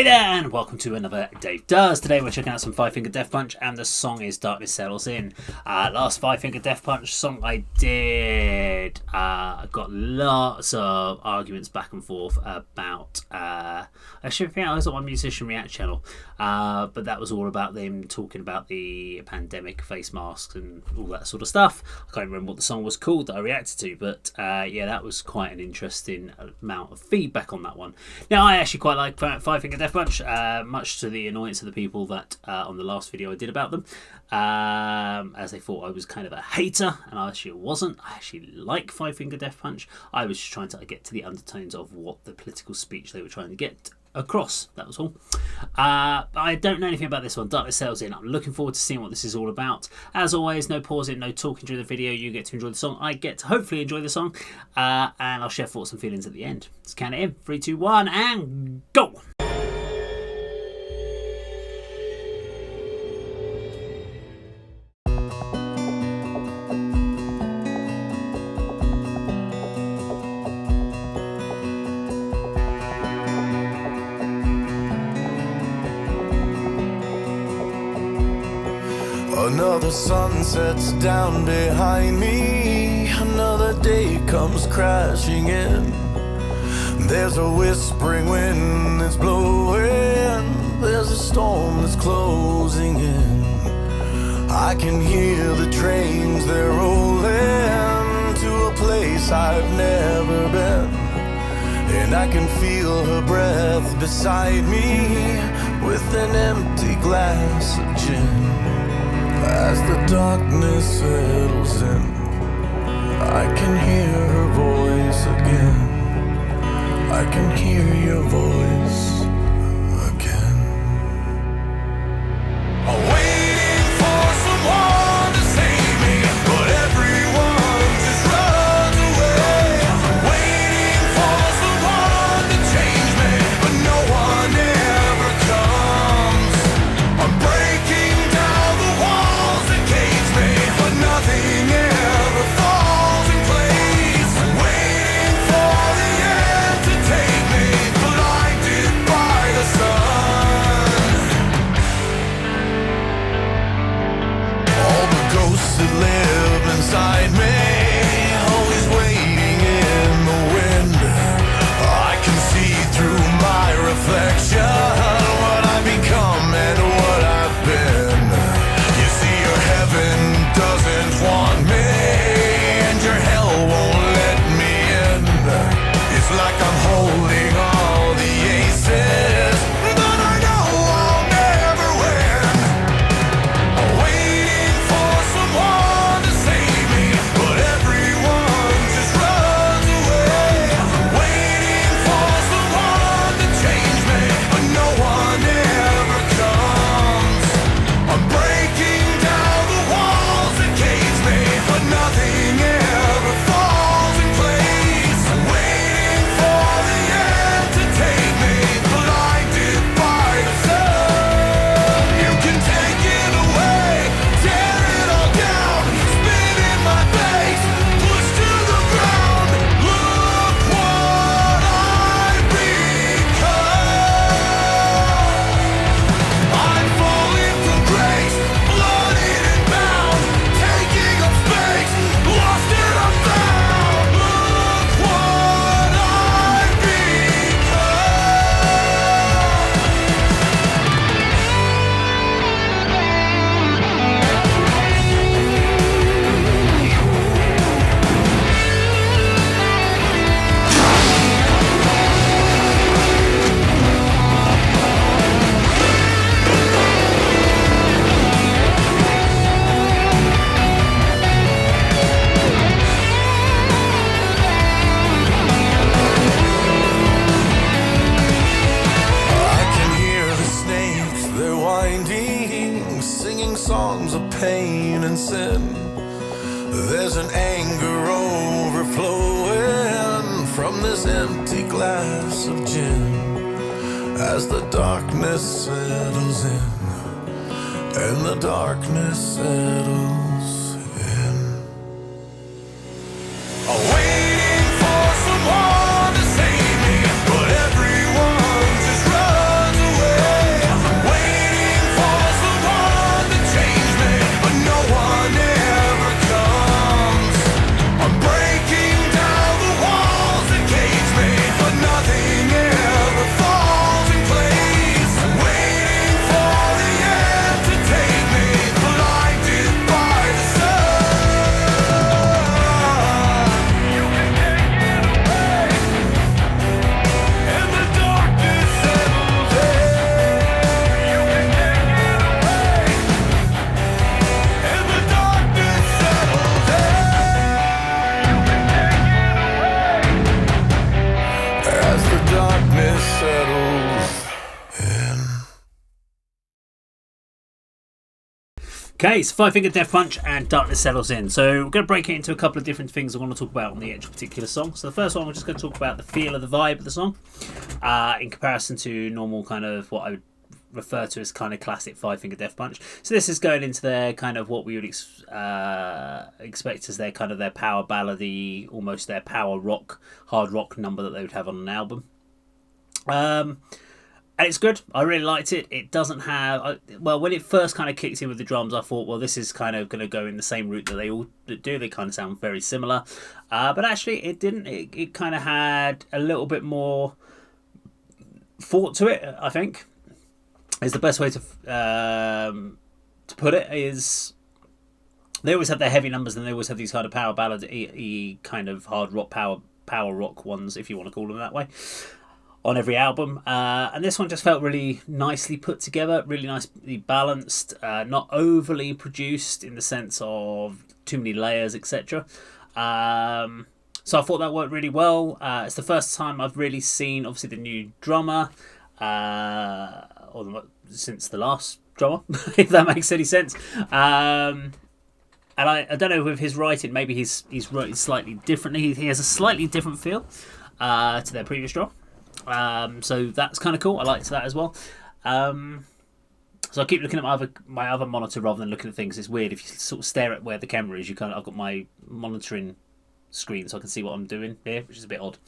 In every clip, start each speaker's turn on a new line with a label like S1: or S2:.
S1: there, and welcome to another Dave Does. Today we're checking out some Five Finger Death Punch, and the song is Darkness Settles In. Last Five Finger Death Punch song I did, I got lots of arguments back and forth about, actually I think I was on my Musician React channel, but that was all about them talking about the pandemic, face masks and all that sort of stuff. I can't remember what the song was called that I reacted to, but yeah, that was quite an interesting amount of feedback on that one. Now, I actually quite like Five Finger Death Punch, much to the annoyance of the people that on the last video I did about them, as they thought I was kind of a hater, and I actually wasn't. I actually like Five Finger Death Punch. I was just trying to get to the undertones of what the political speech they were trying to get across, that was all. I don't know anything about this one, Darkness Settles In. I'm looking forward to seeing what this is all about. As always, no pausing, no talking during the video. You get to enjoy the song, I get to hopefully enjoy the song, and I'll share thoughts and feelings at the end. Let's count it in, 3, 2, 1, and go!
S2: Another sun sets down behind me. Another day comes crashing in. There's a whispering wind that's blowing. There's a storm that's closing in. I can hear the trains, they're rolling to a place I've never been. And I can feel her breath beside me with an empty glass of gin. As the darkness settles in, I can hear her voice again. I can hear your voice again. I'm waiting for someone to save me, but everyone just runs away. I'm waiting for someone to change me, but no one ever comes. I'm breaking down the walls that cage me, but nothing ever falls in place. I'm waiting for the end to take me, blinded by the sun. All the ghosts that live inside me, always waiting in the wind. I can see through my reflection what I've become and what I've been. You see, your heaven doesn't want me, and your hell won't let me in. It's like I'm holding all the aces, but I know I'll never win. I'm waiting for someone to save me, but everyone just runs away. I'm waiting for someone to change me, but no one ever comes. I'm breaking down the walls that cage me, but nothing ever falls in place. I'm waiting for the end to take me, blinded by the sun. You can take it away, tear it all down, spit in my face, push to the ground. Look what I've become. I'm falling from grace, blooded and bound, taking up space, lost and unfound. Look what I've become. I can hear the snakes, they're winding, singing songs of pain and sin. There's an anger overflowing from this empty glass of gin. As the darkness settles in, and the darkness settles in. I'm waiting for someone to save me, but everyone just runs away.
S1: Okay, so Five Finger Death Punch and Darkness Settles In. So we're going to break it into a couple of different things I want to talk about on the actual particular song. So the first one, we're just going to talk about the feel of the vibe of the song in comparison to normal kind of what I would refer to as kind of classic Five Finger Death Punch. So this is going into their kind of what we would expect as their kind of their power ballady, almost their power rock, hard rock number that they would have on an album. And it's good. I really liked it. It doesn't have... Well, when it first kind of kicked in with the drums, I thought, well, this is kind of going to go in the same route that they all do. They kind of sound very similar. But actually, it didn't. It kind of had a little bit more thought to it, I think. Is the best way to put it. Is they always have their heavy numbers and they always have these kind of power ballad kind of hard rock, power rock ones, if you want to call them that way, on every album, and this one just felt really nicely put together, really nicely balanced, not overly produced in the sense of too many layers, etc. So I thought that worked really well. It's the first time I've really seen, obviously, the new drummer, since the last drummer, if that makes any sense. And I don't know with his writing, maybe he's written slightly differently. He has a slightly different feel to their previous drum. So that's kind of cool. I liked that as well. So I keep looking at my other monitor rather than looking at things. It's weird if you sort of stare at where the camera is. I've got my monitoring screen so I can see what I'm doing here, which is a bit odd.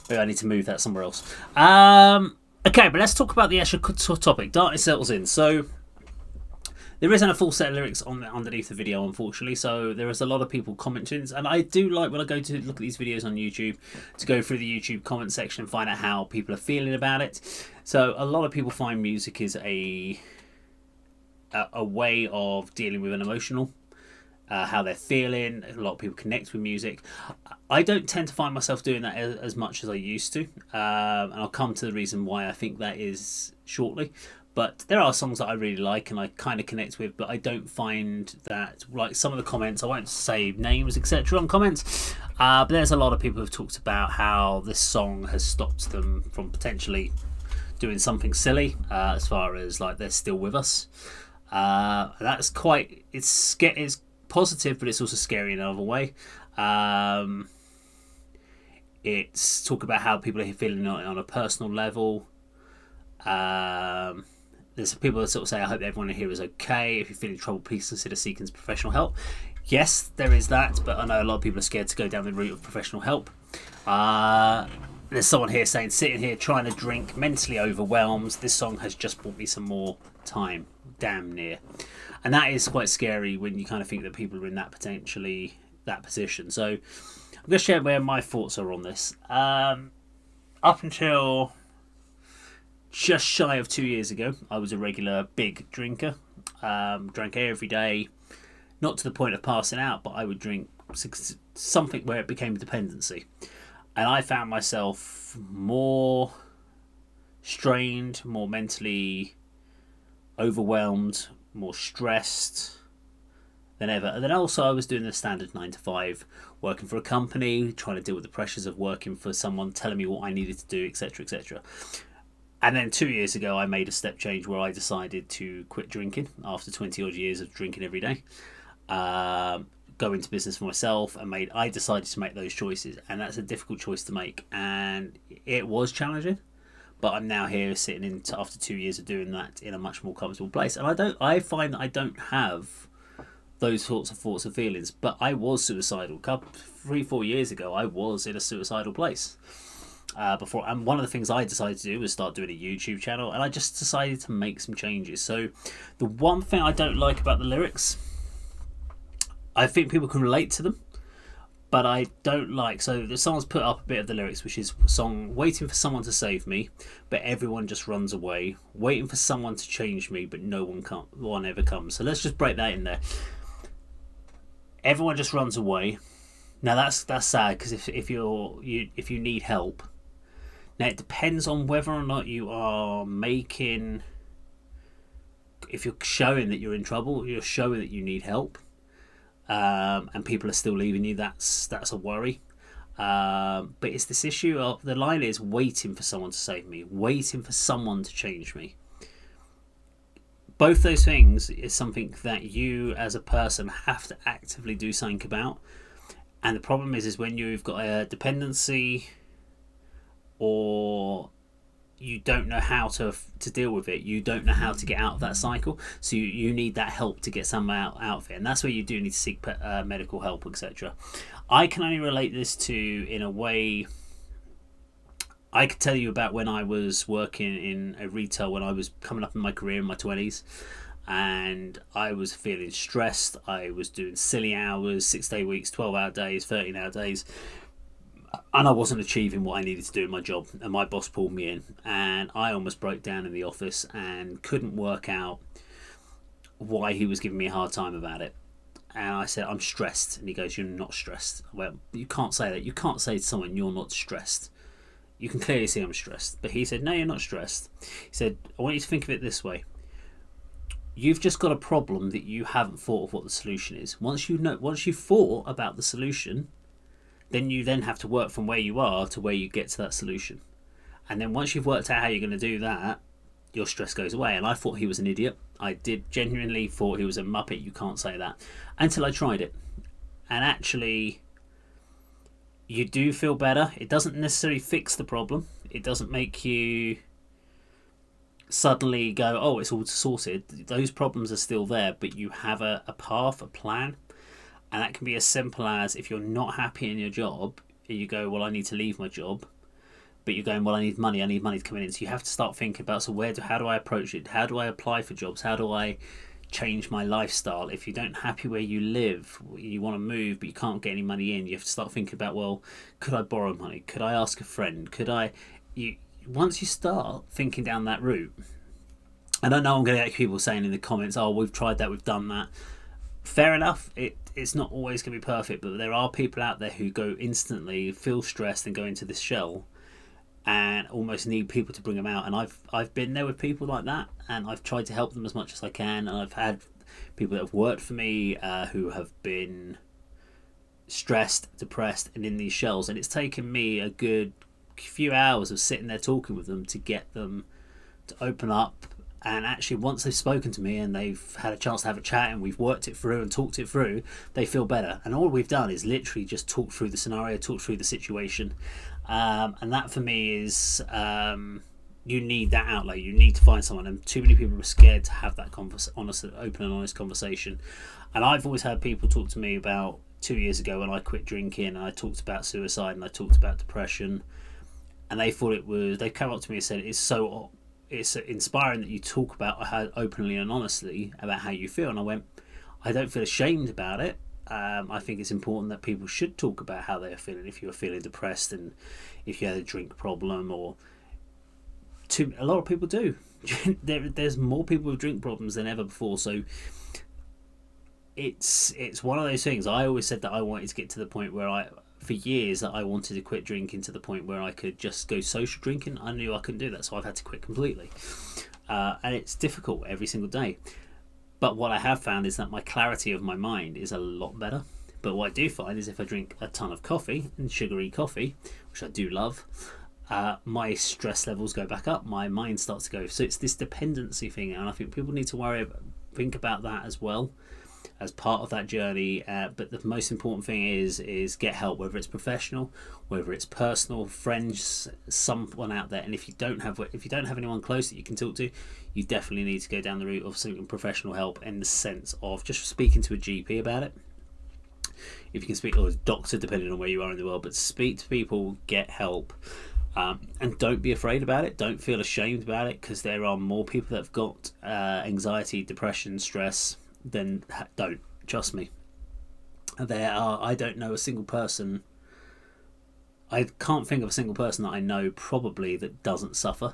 S1: Maybe I need to move that somewhere else. Okay, but let's talk about the actual topic. Darkness Settles In. So there isn't a full set of lyrics underneath the video, unfortunately, so there is a lot of people commenting, and I do like when I go to look at these videos on YouTube to go through the YouTube comment section and find out how people are feeling about it. So a lot of people find music is a way of dealing with an emotional, how they're feeling. A lot of people connect with music. I don't tend to find myself doing that as much as I used to, and I'll come to the reason why I think that is shortly. But there are songs that I really like and I kind of connect with, but I don't find that, like some of the comments, I won't say names, etc. on comments, but there's a lot of people who have talked about how this song has stopped them from potentially doing something silly, as far as like they're still with us. That's quite, it's positive, but it's also scary in another way. It's talk about how people are feeling on a personal level. There's people that sort of say, I hope everyone here is okay. If you're feeling trouble, please consider seeking professional help. Yes, there is that, but I know a lot of people are scared to go down the route of professional help. There's someone here saying, sitting here trying to drink, mentally overwhelmed. This song has just bought me some more time. Damn near. And that is quite scary when you kind of think that people are in that position. So I'm going to share where my thoughts are on this. Up until just shy of 2 years ago, I was a regular big drinker. Drank every day, not to the point of passing out, but I would drink something where it became a dependency. And I found myself more strained, more mentally overwhelmed, more stressed than ever. And then also I was doing the standard 9 to 5, working for a company, trying to deal with the pressures of working for someone, telling me what I needed to do, etc., etc. And then 2 years ago, I made a step change where I decided to quit drinking after 20 odd years of drinking every day. Go into business for myself, and I decided to make those choices, and that's a difficult choice to make, and it was challenging. But I'm now here sitting after 2 years of doing that in a much more comfortable place, and I find that I don't have those sorts of thoughts and feelings. But I was suicidal. 3-4 years ago, I was in a suicidal place. Before, and one of the things I decided to do was start doing a YouTube channel, and I just decided to make some changes. So the one thing I don't like about the lyrics, I think people can relate to them, but I don't like, so someone's put up a bit of the lyrics, which is song, waiting for someone to save me, but everyone just runs away, waiting for someone to change me, but no one ever comes. So let's just break that in there. Everyone just runs away. Now that's sad, because if you need help. Now, it depends on whether or not you are if you're showing that you're in trouble, you're showing that you need help, and people are still leaving you, that's a worry. But it's this issue of, the line is waiting for someone to save me, waiting for someone to change me. both those things is something that you as a person have to actively do something about. And the problem is when you've got a dependency, or you don't know how to deal with it, you don't know how to get out of that cycle, so you need that help to get someone out of it, and that's where you do need to seek medical help, etc. I can only relate this to, in a way, I could tell you about when I was working in a retail, when I was coming up in my career in my 20s, and I was feeling stressed. I was doing silly hours, 6-day weeks, 12-hour days, 13-hour days, and I wasn't achieving what I needed to do in my job, and my boss pulled me in, and I almost broke down in the office and couldn't work out why he was giving me a hard time about it. And I said, I'm stressed. And he goes, you're not stressed. Well, you can't say that. You can't say to someone, you're not stressed. You can clearly see I'm stressed. But he said, no, you're not stressed. He said, I want you to think of it this way. You've just got a problem that you haven't thought of what the solution is. Once you've thought about the solution, then you then have to work from where you are to where you get to that solution. And then once you've worked out how you're going to do that, your stress goes away. And I thought he was an idiot. I did genuinely thought he was a muppet. You can't say that. Until I tried it. And actually, you do feel better. It doesn't necessarily fix the problem. It doesn't make you suddenly go, oh, it's all sorted. Those problems are still there, but you have a path, a plan. And that can be as simple as, if you're not happy in your job, you go, well, I need to leave my job. But you're going, well, I need money to come in. So you have to start thinking about, so how do I approach it? How do I apply for jobs? How do I change my lifestyle? If you don't happy where you live, you want to move, but you can't get any money in, you have to start thinking about, well, could I borrow money? Could I ask a friend? Once you start thinking down that route, and I know I'm going to get people saying in the comments, oh, we've tried that, we've done that. Fair enough, it's not always going to be perfect, but there are people out there who go instantly, feel stressed and go into this shell and almost need people to bring them out. And I've been there with people like that, and I've tried to help them as much as I can. And I've had people that have worked for me who have been stressed, depressed, and in these shells. And it's taken me a good few hours of sitting there talking with them to get them to open up. And actually, once they've spoken to me and they've had a chance to have a chat and we've worked it through and talked it through, they feel better. And all we've done is literally just talk through the scenario, talk through the situation. And that for me is, you need that outlet. You need to find someone. And too many people are scared to have that open and honest conversation. And I've always had people talk to me about 2 years ago when I quit drinking, and I talked about suicide and I talked about depression. And they came up to me and said, it's inspiring that you talk about how openly and honestly about how you feel. And I went, I don't feel ashamed about it. I think it's important that people should talk about how they are feeling. If you're feeling depressed and if you had a drink problem, a lot of people do. There's more people with drink problems than ever before. So it's one of those things. I always said that I wanted to get to the point where for years that I wanted to quit drinking to the point where I could just go social drinking. I knew I couldn't do that, so I've had to quit completely. And it's difficult every single day. But what I have found is that my clarity of my mind is a lot better. But what I do find is if I drink a ton of coffee, and sugary coffee, which I do love, my stress levels go back up, my mind starts to go. So it's this dependency thing, and I think people need to think about that as well, as part of that journey. But the most important thing is get help, whether it's professional, whether it's personal, friends, someone out there. And if you don't have anyone close that you can talk to, you definitely need to go down the route of seeking professional help, in the sense of just speaking to a GP about it. If you can speak, or a doctor, depending on where you are in the world, but speak to people, get help. And don't be afraid about it. Don't feel ashamed about it, because there are more people that have got anxiety, depression, stress than don't. Trust me. I don't know a single person. I can't think of a single person that I know probably that doesn't suffer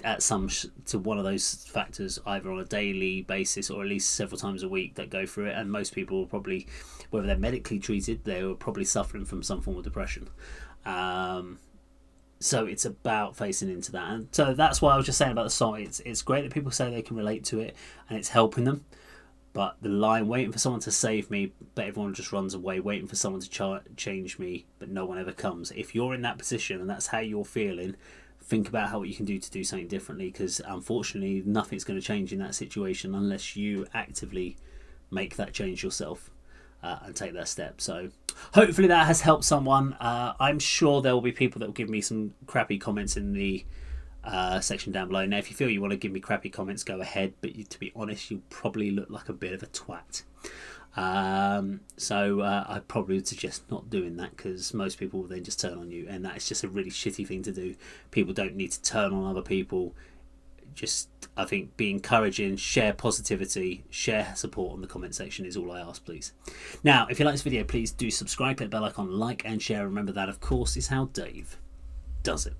S1: at to one of those factors, either on a daily basis or at least several times a week, that go through it. And most people will probably, whether they're medically treated, they were probably suffering from some form of depression. So it's about facing into that. And so that's why I was just saying about the song. It's great that people say they can relate to it and it's helping them. But the line, waiting for someone to save me, but everyone just runs away, waiting for someone to change me, but no one ever comes. If you're in that position and that's how you're feeling, think about what you can do to do something differently, because unfortunately nothing's going to change in that situation unless you actively make that change yourself and take that step. So hopefully that has helped someone. I'm sure there will be people that will give me some crappy comments in the section down below. Now if you feel you want to give me crappy comments, go ahead, but to be honest, you probably look like a bit of a twat. So I probably would suggest not doing that, because most people will then just turn on you, and that is just a really shitty thing to do. People don't need to turn on other people. Just, I think, be encouraging, share positivity, share support on the comment section is all I ask, please. Now, if you like this video, please do subscribe, hit the bell icon, like and share. Remember that, of course, is how Dave does it.